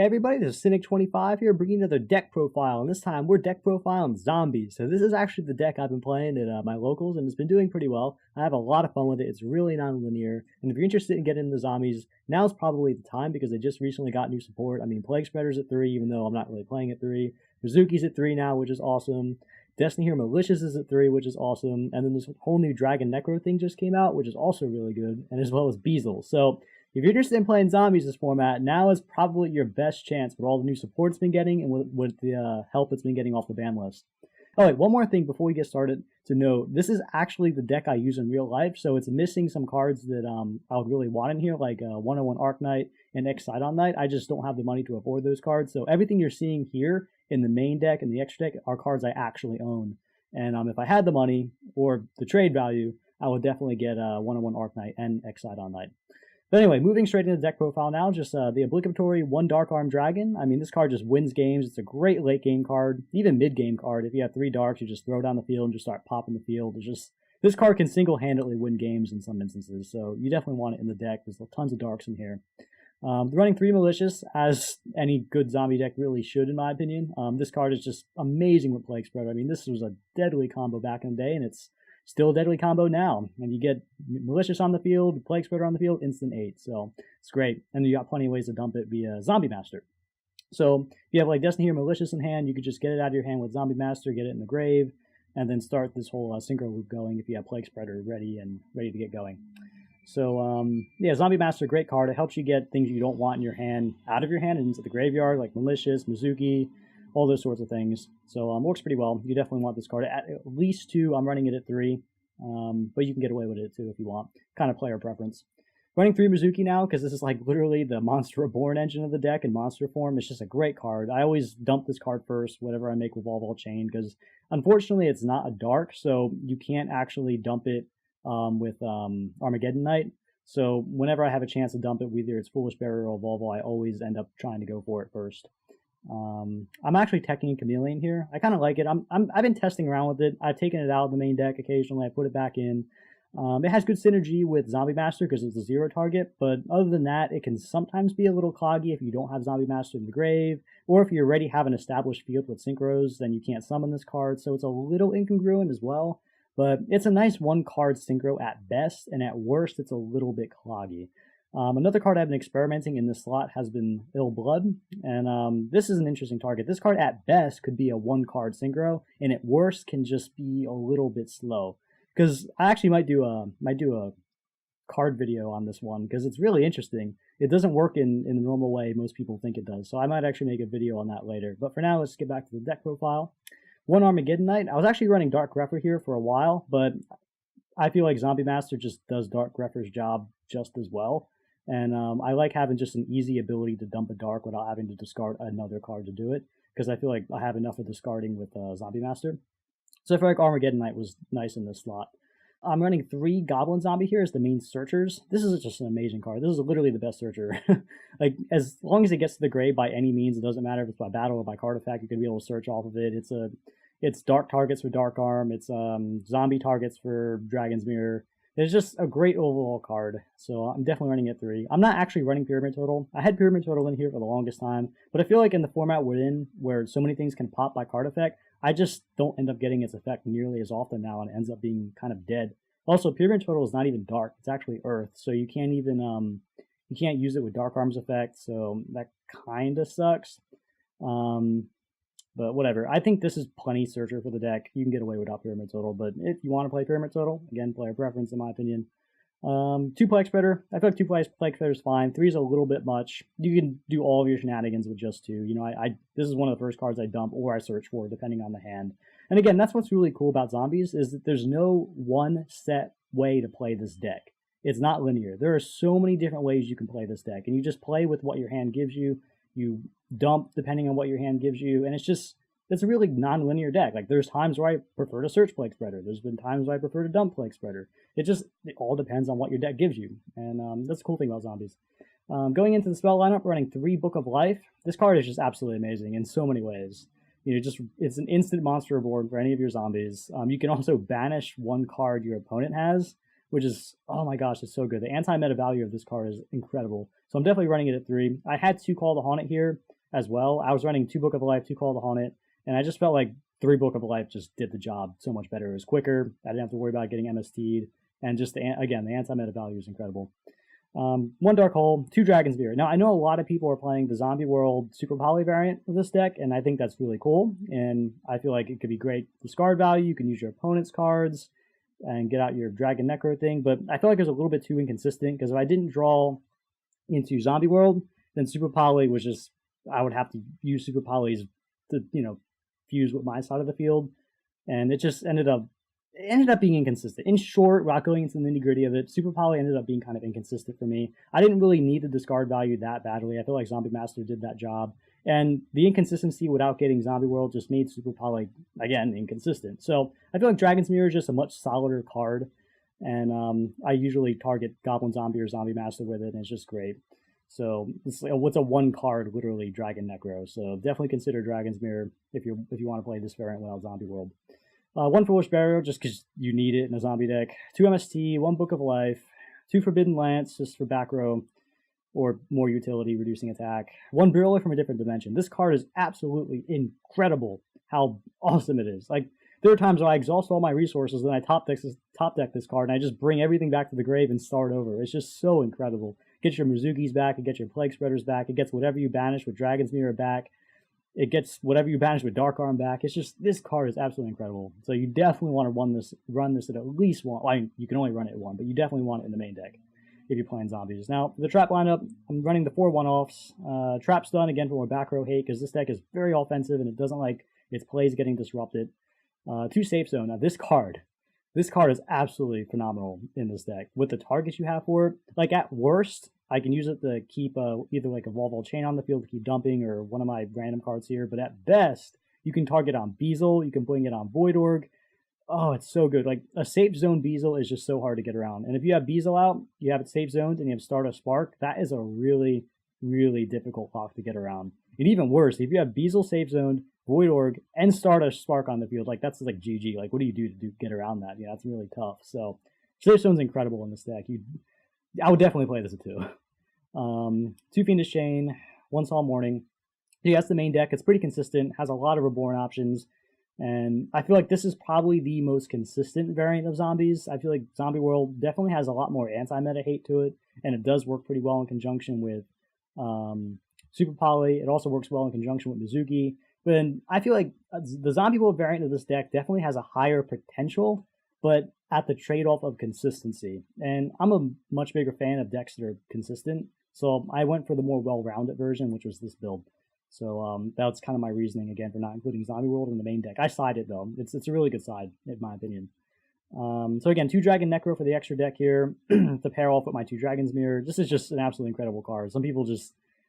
everybody, this is Cynic25 here, bringing another deck profile, and this time we're deck profiling zombies. So this is actually the deck I've been playing at my locals, and it's been doing pretty well. I have a lot of fun with it. It's really non-linear, and if you're interested in getting into zombies, now's probably the time because they just recently got new support. I mean, Plague Spreader's at 3, even though I'm not really playing at 3. Mizuki's at 3 now, which is awesome. Destiny Hero Malicious is at 3, which is awesome. And then this whole new Dragon Necro thing just came out, which is also really good, and as well as Beazle. So if you're interested in playing zombies this format, now is probably your best chance with all the new support it's been getting and with the help it's been getting off the ban list. Oh, wait, one more thing before we get started to note, this is actually the deck I use in real life, so it's missing some cards that I would really want in here, like 101 Arc Knight and X-Sidon Knight. I just don't have the money to afford those cards, so everything you're seeing here in the main deck and the extra deck are cards I actually own. And if I had the money or the trade value, I would definitely get 101 Arc Knight and X-Sidon Knight. But anyway, moving straight into the deck profile now, just the obligatory 1 Dark Arm Dragon. I mean, this card just wins games. It's a great late game card, even mid game card. If you have 3 darks, you just throw down the field and just start popping the field. It's just, this card can single-handedly win games in some instances, so you definitely want it in the deck. There's tons of darks in here. Running 3 Malicious, as any good zombie deck really should, in my opinion. This card is just amazing with Plague Spreader. I mean, this was a deadly combo back in the day, and it's still a deadly combo now. And you get Malicious on the field, Plague Spreader on the field, instant 8. So it's great. And you got plenty of ways to dump it via Zombie Master. So if you have like Destiny Hero Malicious in hand, you could just get it out of your hand with Zombie Master, get it in the grave, and then start this whole synchro loop going if you have Plague Spreader ready to get going. So yeah, Zombie Master, great card. It helps you get things you don't want in your hand out of your hand and into the graveyard, like Malicious, Mizuki, all those sorts of things. So works pretty well. You definitely want this card at least 2. I'm running it at 3, but you can get away with it too if you want. Kind of player preference. Running 3 Mizuki now because this is like literally the Monster Reborn engine of the deck in monster form. It's just a great card. I always dump this card first, whatever I make with Volleyball Chain, because unfortunately it's not a dark, so you can't actually dump it with Armageddon Knight. So whenever I have a chance to dump it, whether it's Foolish Barrier or Volvo, I always end up trying to go for it first. I'm actually teching Chameleon here. I kind of like it. I've been testing around with it. I've taken it out of the main deck occasionally. I put it back in. It has good synergy with Zombie Master because it's a 0 target, but other than that, it can sometimes be a little cloggy if you don't have Zombie Master in the grave, or if you already have an established field with synchros, then you can't summon this card, so it's a little incongruent as well. But it's a nice 1-card synchro at best, and at worst, it's a little bit cloggy. Another card I've been experimenting in this slot has been Ill Blood, and this is an interesting target. This card at best could be a 1-card synchro, and at worst can just be a little bit slow. Because I actually might do a card video on this one because it's really interesting. It doesn't work in the normal way most people think it does, so I might actually make a video on that later. But for now, let's get back to the deck profile. 1 Armageddon Knight. I was actually running Dark Grepher here for a while, but I feel like Zombie Master just does Dark Grepher's job just as well. And I like having just an easy ability to dump a dark without having to discard another card to do it, because I feel like I have enough of discarding with Zombie Master. So I feel like Armageddon Knight was nice in this slot. I'm running 3 Goblin Zombie here as the main searchers. This is just an amazing card. This is literally the best searcher. Like, as long as it gets to the grave by any means, it doesn't matter if it's by battle or by card effect, you're going to be able to search off of it. It's dark targets for Dark Arm. It's zombie targets for Dragon's Mirror. It's just a great overall card, so I'm definitely running it 3. I'm not actually running Pyramid Total. I had Pyramid Total in here for the longest time, but I feel like in the format we're in, where so many things can pop by card effect, I just don't end up getting its effect nearly as often now, and it ends up being kind of dead. Also, Pyramid Total is not even dark. It's actually Earth, so you can't even, you can't use it with Dark Arm's effect, so that kind of sucks. But whatever. I think this is plenty searcher for the deck. You can get away without Pyramid Total, but if you want to play Pyramid Total, again, player preference in my opinion. 2 Plague Spreader. I feel like 2 Plague Spreader is fine. 3 is a little bit much. You can do all of your shenanigans with just 2. You know, this is one of the first cards I dump or I search for, depending on the hand. And again, that's what's really cool about zombies, is that there's no one set way to play this deck. It's not linear. There are so many different ways you can play this deck, and you just play with what your hand gives you. You dump depending on what your hand gives you, and it's a really non-linear deck. Like, there's times where I prefer to search Plague Spreader. There's been times where I prefer to dump Plague Spreader. It all depends on what your deck gives you, and that's the cool thing about zombies. Going into the spell lineup, running 3 Book of Life. This card is just absolutely amazing in so many ways. You know, it's an instant monster reborn for any of your zombies. You can also banish 1 card your opponent has, which is, oh my gosh, it's so good. The anti-meta value of this card is incredible. So I'm definitely running it at 3. I had to call the Haunted here. as well. I was running 2 Book of Life, 2 Call to Haunt It, and I just felt like 3 Book of Life just did the job so much better. It was quicker. I didn't have to worry about getting MST'd, and just again, the anti-meta value is incredible. 1 Dark Hole, 2 Dragon's Mirror. Now, I know a lot of people are playing the Zombie World Super Poly variant of this deck, and I think that's really cool, and I feel like it could be great discard value. You can use your opponent's cards and get out your Dragon Necro thing, but I feel like it's a little bit too inconsistent, because if I didn't draw into Zombie World, then Super Poly was just, I would have to use Super Polys to, fuse with my side of the field, and it just ended up being inconsistent. In short, without going into the nitty-gritty of it, Super Poly ended up being kind of inconsistent for me. I didn't really need the discard value that badly. I feel like Zombie Master did that job, and the inconsistency without getting Zombie World just made Super Poly, again, inconsistent. So I feel like Dragon's Mirror is just a much solider card, and I usually target Goblin Zombie or Zombie Master with it, and it's just great. So it's what's a 1 card, literally Dragon Necro. So definitely consider Dragon's Mirror if you want to play this variant without Zombie World. 1 Foolish Burial, just because you need it in a zombie deck. 2 MST, 1 Book of Life, 2 Forbidden Lance, just for back row, or more utility, reducing attack. 1 Brawler from a Different Dimension. This card is absolutely incredible how awesome it is. Like, there are times where I exhaust all my resources, and I top deck this card, and I just bring everything back to the grave and start over. It's just so incredible. It gets your Mizugis back, it gets your Plague Spreaders back, it gets whatever you banish with Dragon's Mirror back, it gets whatever you banish with Dark Arm back. It's just, this card is absolutely incredible. So you definitely want to run this at least 1. Well, I mean, you can only run it at 1, but you definitely want it in the main deck if you're playing zombies. Now, for the trap lineup, I'm running the 4 1-offs. Trap Stun, again, for more back row hate, because this deck is very offensive, and it doesn't like its plays getting disrupted. 2 Safe Zone. Now, this card is absolutely phenomenal in this deck. With the targets you have for it, like, at worst, I can use it to keep either like a Volvo Chain on the field to keep dumping, or one of my random cards here. But at best, you can target on Beazle, you can bring it on Void Org. Oh, it's so good. Like, a safe zone Beazle is just so hard to get around. And if you have Beazle out, you have it safe zoned, and you have Stardust Spark, that is a really, really difficult clock to get around. And even worse, if you have Beazle safe zoned, Void Org, and Stardust Spark on the field, like, that's like GG. Like, what do you do to get around that? Yeah, that's really tough. So safe zone's incredible in this deck. I would definitely play this at 2. 2 Fiendish Chain, 1 Solemn Warning. Yeah, that's the main deck. It's pretty consistent, has a lot of Reborn options, and I feel like this is probably the most consistent variant of zombies. I feel like Zombie World definitely has a lot more anti-meta hate to it, and it does work pretty well in conjunction with Super Poly. It also works well in conjunction with Mizuki. But then I feel like the Zombie World variant of this deck definitely has a higher potential, but at the trade-off of consistency. And I'm a much bigger fan of decks that are consistent, so I went for the more well-rounded version, which was this build. So that's kind of my reasoning, again, for not including Zombie World in the main deck. I sided, though. It's a really good side, in my opinion. So again, 2 Dragon Necro for the extra deck here to pair off with my 2 Dragon's Mirror. This is just an absolutely incredible card. Some people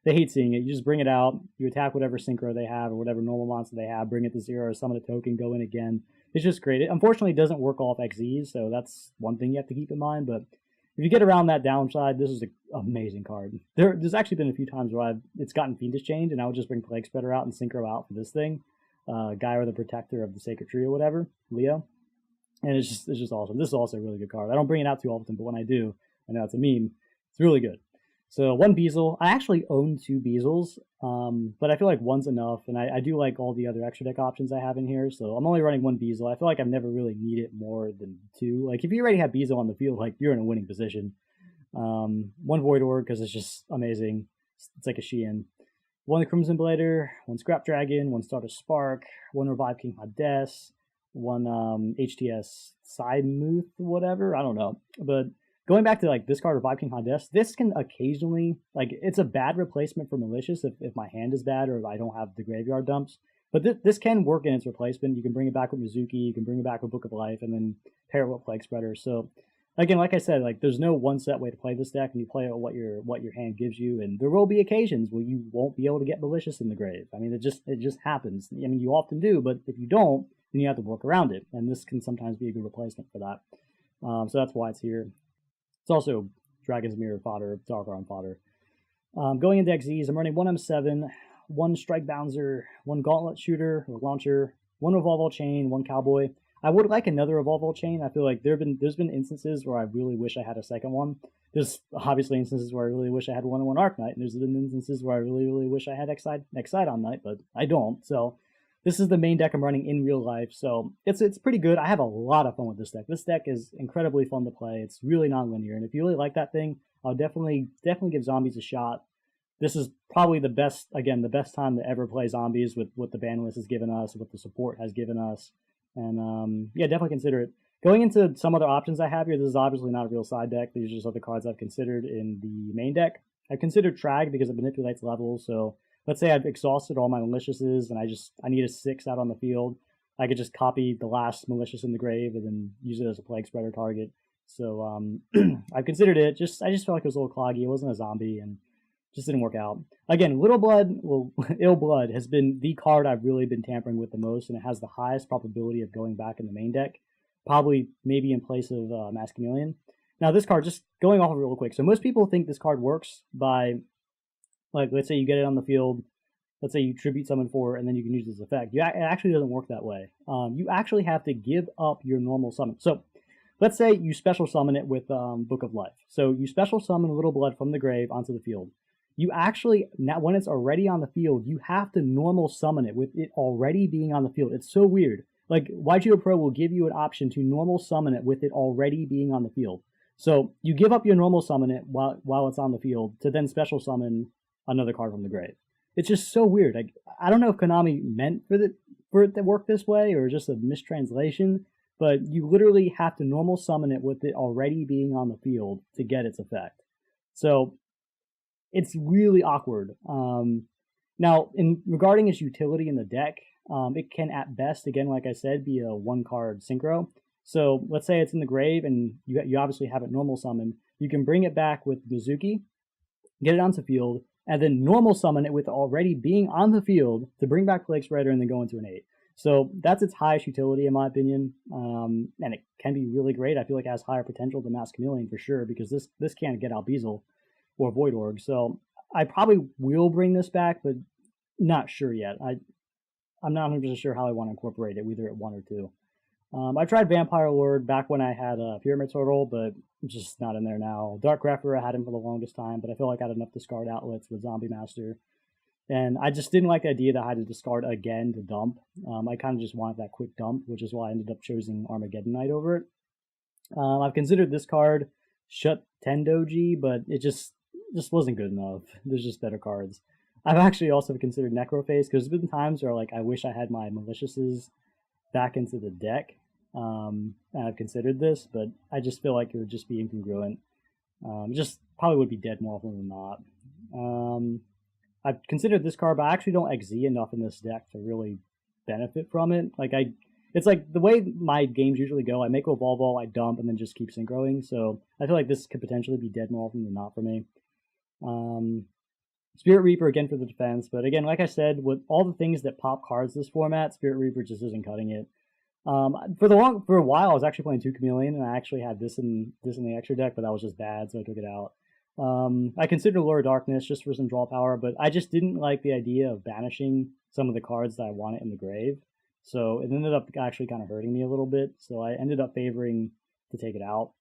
they hate seeing it. You just bring it out, you attack whatever synchro they have or whatever normal monster they have, bring it to 0, summon a token, go in again. It's just great. It unfortunately doesn't work off XZs, so that's one thing you have to keep in mind. But if you get around that downside, this is an amazing card. There's actually been a few times where it's gotten Fiendish Change, and I would just bring Plague Spreader out and synchro out for this thing. Gaia the Protector of the Sacred Tree or whatever, Leo. And it's just awesome. This is also a really good card. I don't bring it out too often, but when I do, I know it's a meme. It's really good. So 1 Beazle. I actually own 2 Beazles, but I feel like 1's enough, and I do like all the other extra deck options I have in here, so I'm only running 1 Beazle. I feel like I've never really needed more than 2. Like, if you already have Beazle on the field, like, you're in a winning position. 1 Void Orb, because it's just amazing. It's like a Shein. 1 Crimson Blader, 1 Scrap Dragon, 1 Stardust Spark, 1 Revive King Hades, 1 HTS Side Muth, whatever, I don't know. But going back to, like, this card, Revive King Hades, this can occasionally, like, it's a bad replacement for Malicious if my hand is bad or if I don't have the graveyard dumps. But this can work in its replacement. You can bring it back with Mizuki, you can bring it back with Book of Life, and then pair it with Plague Spreader. So, again, like I said, like, there's no one set way to play this deck, and you play it what your hand gives you, and there will be occasions where you won't be able to get Malicious in the grave. I mean, it just happens. I mean, you often do, but if you don't, then you have to work around it, and this can sometimes be a good replacement for that. So that's why it's here. It's also Dragon's Mirror fodder, Dark Arm fodder. Going into XZs, I'm running 1 M7, 1 Strike Bouncer, 1 Gauntlet Shooter or Launcher, 1 Revolver Chain, 1 Cowboy. I would like another Evolve chain. I feel like there's been instances where I really wish I had a second one. There's obviously instances where I really wish I had 1-1 Arknight, and there's been instances where I really wish I had Excidon Knight, but I don't. So this is the main deck I'm running in real life, so it's pretty good. I have a lot of fun with this deck. This deck is incredibly fun to play. It's really non-linear, and if you really like that thing, I'll definitely give Zombies a shot. This is probably the best time to ever play Zombies with what the ban list has given us, what the support has given us, and yeah, definitely consider it. Going into some other options I have here, this is obviously not a real side deck. These are just other cards I've considered in the main deck. I've considered Trag because it manipulates levels, so let's say I've exhausted all my maliciouses and I need a 6 out on the field. I could just copy the last malicious in the grave and then use it as a plague spreader target. So I've considered it. I just felt like it was a little cloggy. It wasn't a zombie and just didn't work out. Again, Ill Blood has been the card I've really been tampering with the most, and it has the highest probability of going back in the main deck. Probably maybe in place of Mass Chameleon. Now this card, just going off of it real quick. So most people think this card works by, like, let's say you get it on the field, let's say you tribute summon for it, and then you can use this effect. It actually doesn't work that way. You actually have to give up your normal summon. So let's say you special summon it with Book of Life. So you special summon Little Blood from the grave onto the field. You actually, now when it's already on the field, you have to normal summon it with it already being on the field. It's so weird. Like, YGO Pro will give you an option to normal summon it with it already being on the field. So you give up your normal summon it while it's on the field to then special summon another card from the grave. It's just so weird. Like, I don't know if Konami meant for it to work this way or just a mistranslation, but you literally have to normal summon it with it already being on the field to get its effect. So it's really awkward. Now, regarding its utility in the deck, it can at best, again, like I said, be a 1-card synchro. So let's say it's in the grave and you obviously have it normal summon. You can bring it back with Mizuki, get it onto field, and then normal summon it with already being on the field to bring back Plague Spreader and then go into an 8. So that's its highest utility in my opinion, and it can be really great. I feel like it has higher potential than Mass Chameleon for sure, because this can't get Albezel or Void Org. So I probably will bring this back, but not sure yet. I'm not 100% sure how I want to incorporate it, either at 1 or 2. I tried Vampire Lord back when I had a Pyramid Turtle, but just not in there now. Dark Grepher, I had him for the longest time, but I feel like I had enough discard outlets with Zombie Master. And I just didn't like the idea that I had to discard again to dump. I kind of just wanted that quick dump, which is why I ended up choosing Armageddon Knight over it. I've considered this card Shut Tendoji, but it just wasn't good enough. There's just better cards. I've actually also considered Necroface, because there's been times where like I wish I had my Maliciouses back into the deck. And I've considered this, but I just feel like it would just be incongruent. It just probably would be dead more often than not. I've considered this card, but I actually don't XZ enough in this deck to really benefit from it. Like it's like the way my games usually go. I make a Evolve, I dump, and then just keep synchroing. So I feel like this could potentially be dead more often than not for me. Spirit Reaper again for the defense, but again, like I said, with all the things that pop cards this format, Spirit Reaper just isn't cutting it. For a while, I was actually playing 2 Chameleon, and I actually had this in the extra deck, but that was just bad, so I took it out. I considered Lure of Darkness just for some draw power, but I just didn't like the idea of banishing some of the cards that I wanted in the grave. So it ended up actually kind of hurting me a little bit, so I ended up favoring to take it out.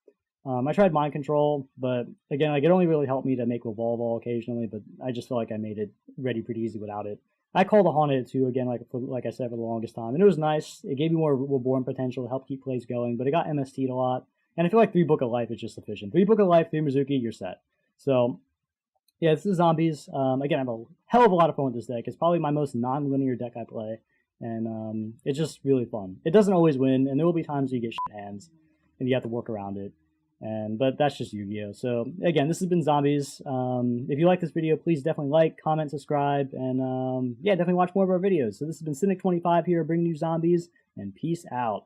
I tried Mind Control, but again, like, it only really helped me to make Revolve occasionally, but I just feel like I made it ready pretty easy without it. I called the Haunted too, again, like I said, for the longest time, and it was nice. It gave me more Reborn potential to help keep plays going, but it got MST'd a lot, and I feel like 3 Book of Life is just sufficient. 3 Book of Life, 3 Mizuki, you're set. So yeah, this is Zombies. Again, I have a hell of a lot of fun with this deck. It's probably my most non-linear deck I play, and it's just really fun. It doesn't always win, and there will be times you get shit hands, and you have to work around it. But that's just Yu-Gi-Oh! So again, this has been Zombies. If you like this video, please definitely like, comment, subscribe, and yeah, definitely watch more of our videos. So this has been Cynic25 here, bringing you Zombies, and peace out.